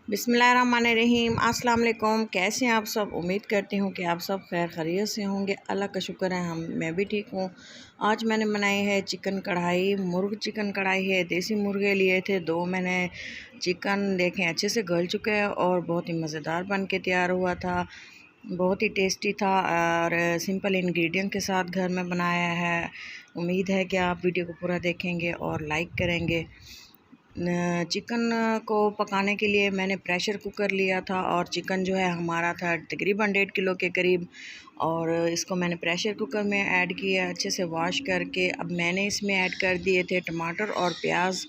बिस्मिल्लाहिर्रहमानिर्रहीम। अस्सलाम वालेकुम। कैसे हैं आप सब? उम्मीद करती हूँ कि आप सब खैर खैरियत से होंगे। अल्लाह का शुक्र है मैं भी ठीक हूँ। आज मैंने बनाई है चिकन कढ़ाई। चिकन कढ़ाई है। देसी मुर्गे लिए थे दो मैंने। चिकन देखें अच्छे से गल चुके हैं और बहुत ही मज़ेदार बन के तैयार हुआ था। बहुत ही टेस्टी था और सिंपल इंग्रेडिएंट के साथ घर में बनाया है। उम्मीद है कि आप वीडियो को पूरा देखेंगे और लाइक करेंगे। चिकन को पकाने के लिए मैंने प्रेशर कुकर लिया था और चिकन जो है हमारा था तकरीबन 1.5 किलो के करीब। और इसको मैंने प्रेशर कुकर में ऐड किया अच्छे से वॉश करके। अब मैंने इसमें ऐड कर दिए थे टमाटर और प्याज।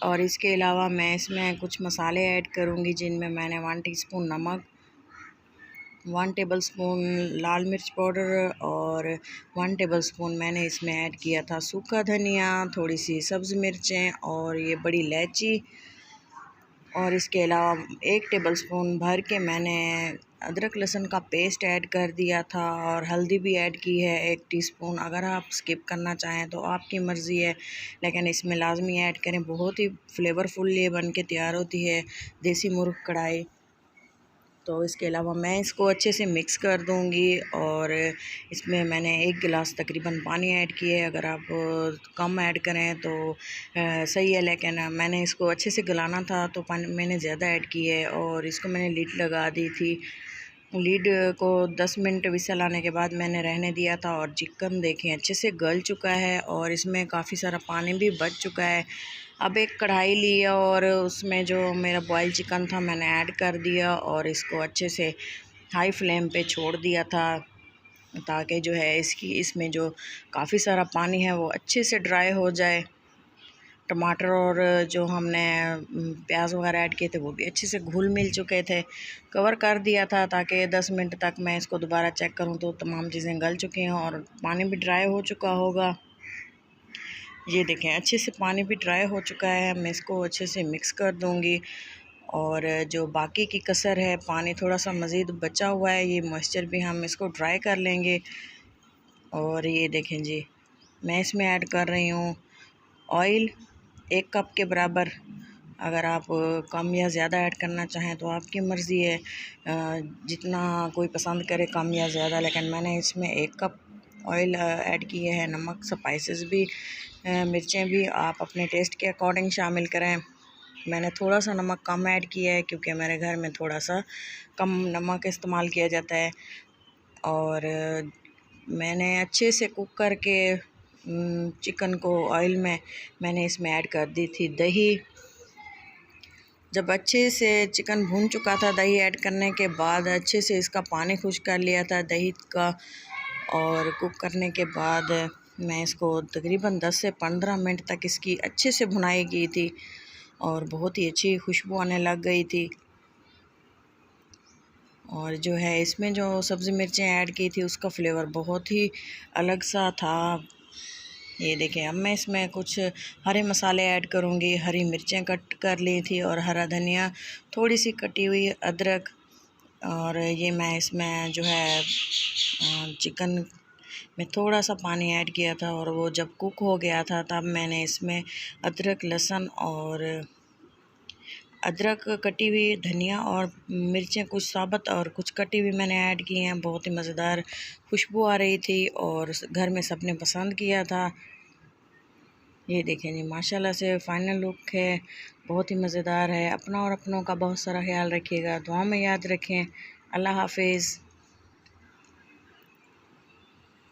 और इसके अलावा मैं इसमें कुछ मसाले ऐड करूँगी जिनमें मैंने 1 टीस्पून नमक, 1 टेबलस्पून लाल मिर्च पाउडर और 1 टेबलस्पून मैंने इसमें ऐड किया था सूखा धनिया, थोड़ी सी सब्ज़ मिर्चें और ये बड़ी इलायची। और इसके अलावा 1 टेबलस्पून भर के मैंने अदरक लहसुन का पेस्ट ऐड कर दिया था और हल्दी भी ऐड की है 1 टीस्पून। अगर आप स्किप करना चाहें तो आपकी मर्ज़ी है, लेकिन इसमें लाजमी ऐड करें। बहुत ही फ्लेवरफुल ये बन के तैयार होती है देसी मुर्ग कढ़ाई। तो इसके अलावा मैं इसको अच्छे से मिक्स कर दूंगी और इसमें मैंने 1 गिलास तकरीबन पानी ऐड किया है। अगर आप कम ऐड करें तो सही है, लेकिन मैंने इसको अच्छे से गलाना था तो पानी मैंने ज़्यादा ऐड किया है। और इसको मैंने लीड लगा दी थी। लीड को 10 मिनट विसल आने के बाद मैंने रहने दिया था और चिकन देखें अच्छे से गल चुका है और इसमें काफ़ी सारा पानी भी बच चुका है। अब एक कढ़ाई ली और उसमें जो मेरा बॉयल चिकन था मैंने ऐड कर दिया और इसको अच्छे से हाई फ्लेम पे छोड़ दिया था ताकि जो है इसमें जो काफ़ी सारा पानी है वो अच्छे से ड्राई हो जाए। टमाटर और जो हमने प्याज वगैरह ऐड किए थे वो भी अच्छे से घुल मिल चुके थे। कवर कर दिया था ताकि 10 मिनट तक मैं इसको दोबारा चेक करूं तो तमाम चीज़ें गल चुकी हैं और पानी भी ड्राई हो चुका होगा। ये देखें अच्छे से पानी भी ड्राई हो चुका है। मैं इसको अच्छे से मिक्स कर दूंगी और जो बाकी की कसर है पानी थोड़ा सा मज़ीद बचा हुआ है, ये मॉइस्चर भी हम इसको ड्राई कर लेंगे। और ये देखें जी, मैं इसमें ऐड कर रही हूँ ऑयल 1 कप के बराबर। अगर आप कम या ज़्यादा ऐड करना चाहें तो आपकी मर्ज़ी है, जितना कोई पसंद करे कम या ज़्यादा, लेकिन मैंने इसमें 1 कप ऑयल ऐड किए हैं। नमक, स्पाइसेस भी, मिर्चें भी आप अपने टेस्ट के अकॉर्डिंग शामिल करें। मैंने थोड़ा सा नमक कम ऐड किया है क्योंकि मेरे घर में थोड़ा सा कम नमक इस्तेमाल किया जाता है। और मैंने अच्छे से कुक करके चिकन को ऑयल में मैंने इसमें ऐड कर दी थी दही। जब अच्छे से चिकन भून चुका था दही ऐड करने के बाद अच्छे से इसका पानी खुश्क कर लिया था दही का। और कुक करने के बाद मैं इसको तकरीबन 10 से 15 मिनट तक इसकी अच्छे से भुनाई की थी और बहुत ही अच्छी खुशबू आने लग गई थी। और जो है इसमें जो सब्ज़ी मिर्चें ऐड की थी उसका फ्लेवर बहुत ही अलग सा था। ये देखें अब मैं इसमें कुछ हरे मसाले ऐड करूँगी। हरी मिर्चें कट कर ली थी और हरा धनिया, थोड़ी सी कटी हुई अदरक। और ये मैं इसमें जो है चिकन में थोड़ा सा पानी ऐड किया था और वो जब कुक हो गया था तब मैंने इसमें अदरक, लहसुन और अदरक, कटी हुई धनिया और मिर्चें कुछ साबुत और कुछ कटी हुई मैंने ऐड की हैं। बहुत ही मज़ेदार खुशबू आ रही थी और घर में सबने पसंद किया था। ये देखें जी, माशाल्लाह से फ़ाइनल लुक है, बहुत ही मज़ेदार है। अपना और अपनों का बहुत सारा ख्याल रखिएगा, दुआ में याद रखें। अल्लाह हाफिज़।